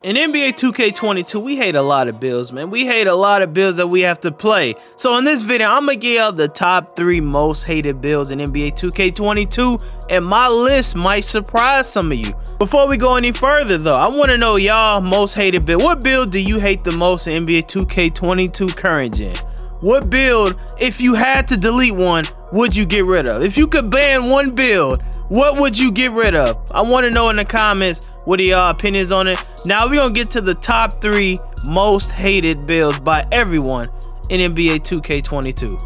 In NBA 2K22, we hate a lot of builds, man. We hate a lot of builds that we have to play. So in this video, I'm gonna give y'all the top 3 most hated builds in NBA 2K22, and my list might surprise some of you. Before we go any further though, I wanna know y'all most hated build. What build do you hate the most in NBA 2K22 current gen? What build, if you had to delete one, would you get rid of? If you could ban one build, what would you get rid of? I wanna know in the comments. What are y'all opinions on it? Now we're gonna get to the top 3 most hated builds by everyone in NBA 2K22.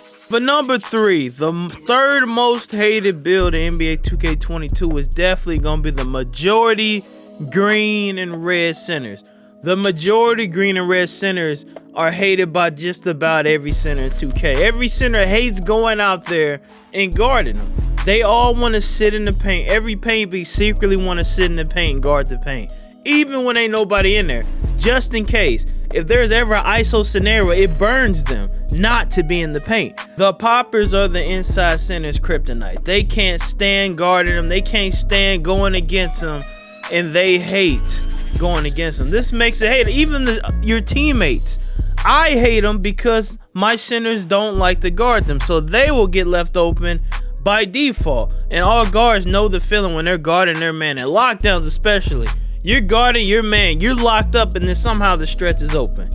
For number 3, the third most hated build in NBA 2K22 is definitely gonna be the majority green and red centers. The majority green and red centers are hated by just about every center in 2K. Every center hates going out there and guarding them. They all want to sit in the paint. Every paint beat secretly want to sit in the paint and guard the paint, even when ain't nobody in there, just in case. If there's ever an ISO scenario, it burns them not to be in the paint. The poppers are the inside center's kryptonite. They can't stand guarding them. They can't stand going against them, and they hate going against them. This makes it hate. Even your teammates. I hate them because my centers don't like to guard them, so they will get left open by default. And all guards know the feeling when they're guarding their man, and lockdowns especially. You're guarding your man, you're locked up, and then somehow the stretch is open.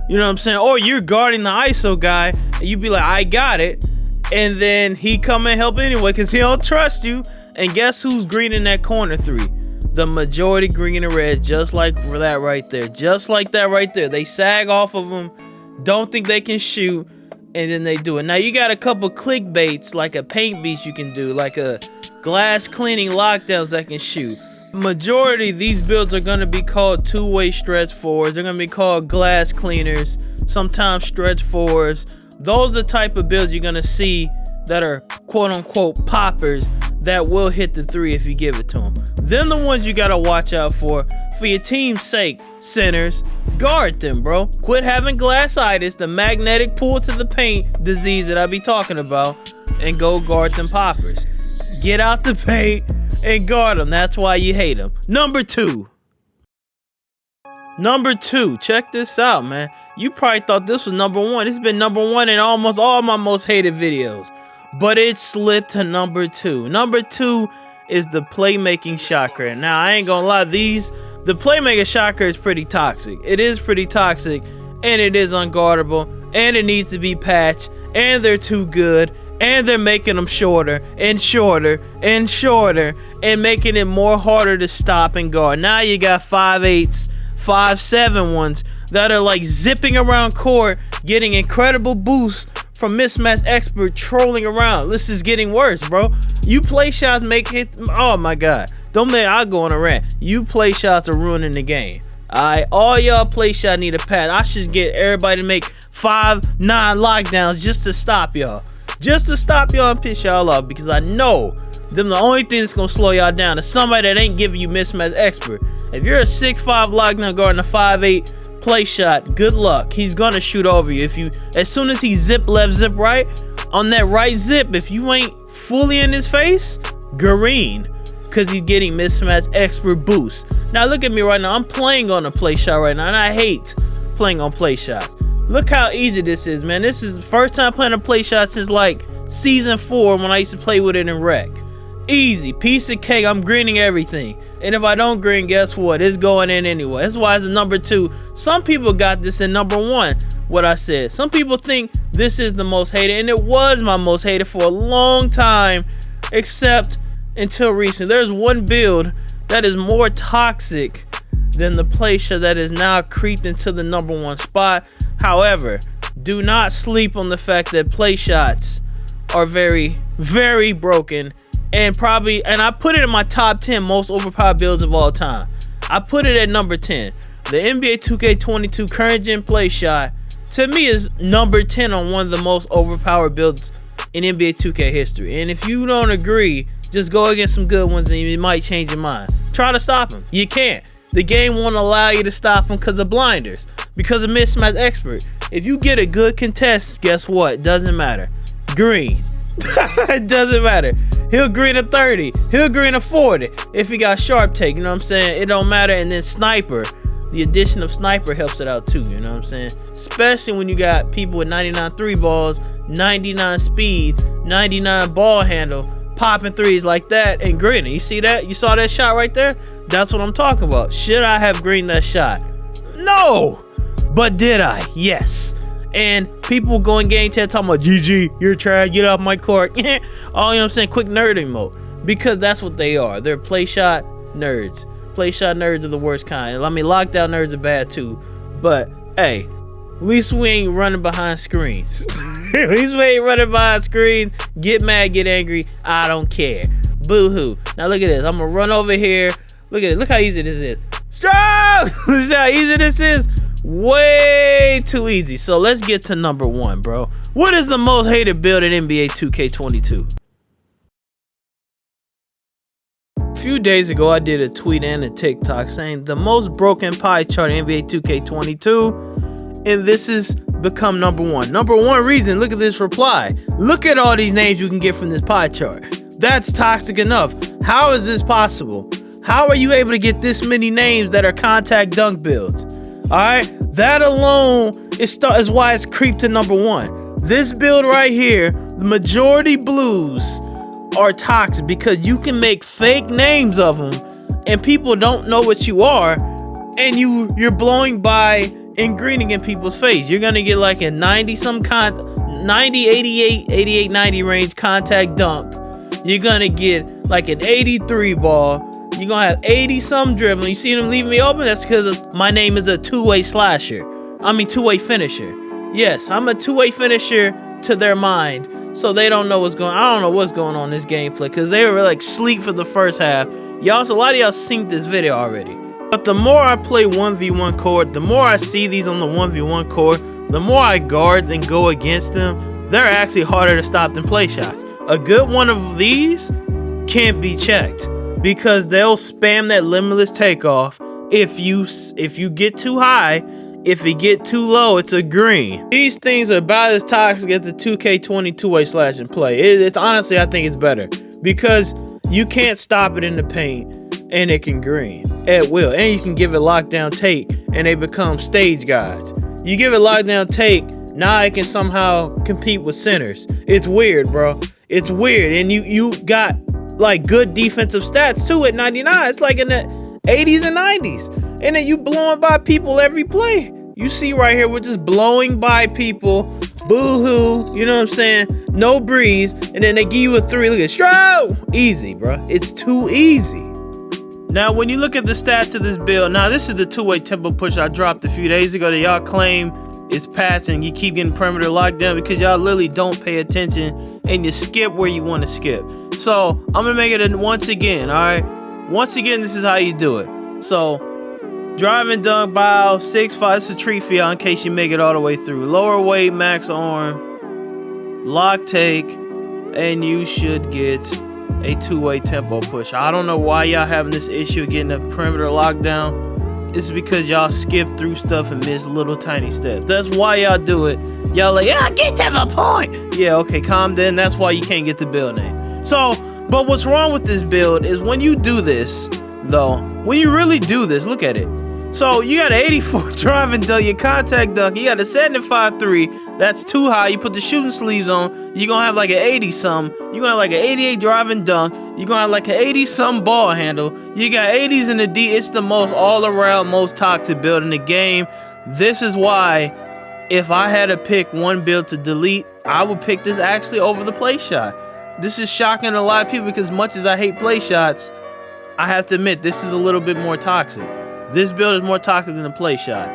You know what I'm saying? Or you're guarding the ISO guy, and you be like, I got it, and then he come and help anyway because he don't trust you. And guess who's green in that corner 3? The majority green and red, just like that right there. Just like that right there. They sag off of them, don't think they can shoot, and then they do it. Now you got a couple clickbaits, like a paint beast you can do, like a glass cleaning lockdowns that can shoot. Majority of these builds are going to be called two-way stretch fours. They're going to be called glass cleaners, sometimes stretch fours. Those are the type of builds you're going to see that are quote-unquote poppers that will hit the 3 if you give it to them. Then the ones you got to watch out for your team's sake. Centers, guard them, bro. Quit having glassitis, the magnetic pull to the paint disease that I be talking about, and go guard them poppers. Get out the paint and guard them. That's why you hate them. Number 2, check this out, man. You probably thought this was number 1. It's been number 1 in almost all my most hated videos, but it slipped to number 2. Number 2 is the playmaking shot creator. Now I ain't gonna lie, the playmaker shot creator is pretty toxic. It is pretty toxic, and it is unguardable, and it needs to be patched, and they're too good, and they're making them shorter and shorter and shorter, and making it more harder to stop and guard. Now you got 5'8", 5'7" ones that are like zipping around court, getting incredible boosts from mismatch expert trolling around. This is getting worse, bro. You play shots make hit. Oh my god. Don't make, I'll go on a rant. You play shots are ruining the game. Alright, all y'all play shot need a pass. I should get everybody to make 5-9 lockdowns just to stop y'all. Just to stop y'all and piss y'all off, because I know them the only thing that's gonna slow y'all down is somebody that ain't giving you mismatch expert. If you're a 6'5" lockdown guard and a 5'8" play shot, good luck. He's gonna shoot over you. If you, as soon as he zip left, zip right, on that right zip, if you ain't fully in his face, green, because he's getting mismatch expert boost. Now look at me right now. I'm playing on a play shot right now, and I hate playing on play shots. Look how easy this is, man. This is the first time playing a play shot since like season 4 when I used to play with it in rec. Easy, piece of cake. I'm greening everything, and if I don't green, guess what? It's going in anyway. That's why it's a number 2. Some people got this in number 1. What I said. Some people think this is the most hated, and it was my most hated for a long time, except until recent. There's one build that is more toxic than the play shot that is now creeped into the number 1 spot. However, do not sleep on the fact that play shots are very, very broken. And I put it in my top 10 most overpowered builds of all time. I put it at number 10. The NBA 2K22 current gen play shot, to me, is number 10 on one of the most overpowered builds in NBA 2K history. And if you don't agree, just go against some good ones and you might change your mind. Try to stop him. You can't. The game won't allow you to stop him because of blinders, because of mismatch expert. If you get a good contest, guess what? Doesn't matter. Green. It doesn't matter. He'll green a 30. He'll green a 40. If he got sharp take, you know what I'm saying? It don't matter. And then sniper. The addition of sniper helps it out too, you know what I'm saying? Especially when you got people with 99 3 balls, 99 speed, 99 ball handle, popping threes like that and greening. You see that? You saw that shot right there? That's what I'm talking about. Should I have greened that shot? No! But did I? Yes. And people going game chat talking about GG, you're trash, get off my court. Oh, you know what I'm saying? Quick nerding mode. Because that's what they are. They're play shot nerds. Play shot nerds are the worst kind. I mean, lockdown nerds are bad too. But, hey, at least we ain't running behind screens. At least we ain't running behind screens. Get mad, get angry. I don't care. Boo-hoo. Now look at this. I'm going to run over here. Look at it. Look how easy this is. Strong! This is how easy this is. Way too easy. So let's get to number 1, bro. What is the most hated build in NBA 2K22? A few days ago, I did a tweet and a TikTok saying the most broken pie chart in NBA 2K22, and this has become number 1. Number 1 reason, look at this reply. Look at all these names you can get from this pie chart. That's toxic enough. How is this possible? How are you able to get this many names that are contact dunk builds? All right, that alone is why it's creeped to number 1. This build right here, the majority blues are toxic because you can make fake names of them and people don't know what you are, and you're blowing by and greening in people's face. You're gonna get like a 90 some 90, 88, 90 range contact dunk. You're gonna get like an 83 ball. You're gonna have 80 some dribbling. You see them leaving me open? That's because my name is a two-way slasher. I mean two-way finisher. Yes, I'm a two-way finisher to their mind. So they don't know what's going on. I don't know what's going on in this gameplay because they were like sleep for the first half. Y'all, so a lot of y'all seen this video already. But the more I play 1v1 court, the more I see these on the 1v1 court, the more I guard and go against them, they're actually harder to stop than play shots. A good one of these can't be checked because they'll spam that limitless takeoff. If you get too high, if it get too low, it's a green. These things are about as toxic as the 2K20 two-way slash and play. It's honestly, I think it's better because you can't stop it in the paint and it can green at will. And you can give it lockdown take and they become stage guides. You give it lockdown take, now it can somehow compete with centers. It's weird, bro. It's weird. And you got like good defensive stats too at 99. It's like in the 80s and 90s. And then you blowing by people every play. You see right here, we're just blowing by people. Boo-hoo. You know what I'm saying? No breeze. And then they give you a 3. Look at Stroh. Easy, bro. It's too easy. Now, when you look at the stats of this build, now this is the two-way tempo push I dropped a few days ago that y'all claim is passing. You keep getting perimeter lockdown because y'all literally don't pay attention and you skip where you want to skip. So I'm gonna make it once again. All right. Once again, this is how you do it. So, driving dunk, bow, 6'5", it's a treat for y'all in case you make it all the way through. Lower weight, max arm, lock take, and you should get a two-way tempo push. I don't know why y'all having this issue of getting a perimeter lockdown. It's because y'all skip through stuff and miss little tiny steps. That's why y'all do it. Y'all like, yeah, get to the point. Yeah, okay, calm down. That's why you can't get the build name. So, but what's wrong with this build is when you do this, though, when you really do this, look at it. So you got an 84 driving dunk, your contact dunk, you got a 75 3, that's too high. You put the shooting sleeves on, you're gonna have like an 80 some, you're gonna have like an 88 driving dunk, you're gonna have like an 80 some ball handle, you got 80s in the D. It's the most all around, most toxic build in the game. This is why if I had to pick one build to delete, I would pick this actually over the play shot. This is shocking to a lot of people because much as I hate play shots, I have to admit this is a little bit more toxic. This build is more toxic than the play shot.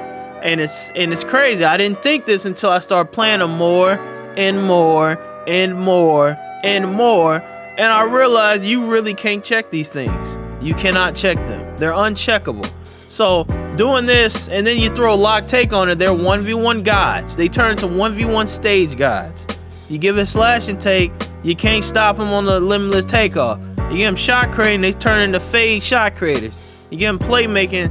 And it's crazy. I didn't think this until I started playing them more and more and more and more. And I realized you really can't check these things. You cannot check them. They're uncheckable. So doing this and then you throw a lock take on it, they're 1v1 guides. They turn into 1v1 stage guides. You give it slash and take, you can't stop them on the limitless takeoff. You get them shot creating, they turn into fade shot creators. You get them playmaking,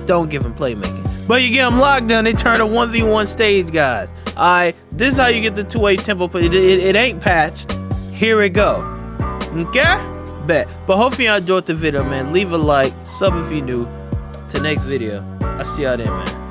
don't give them playmaking. But you get them lockdown, they turn to 1v1 stage guys. Alright, this is how you get the two-way tempo play. It ain't patched. Here it go. Okay? Bet. But hopefully y'all enjoyed the video, man. Leave a like, sub if you're new. Till next video. I'll see y'all then, man.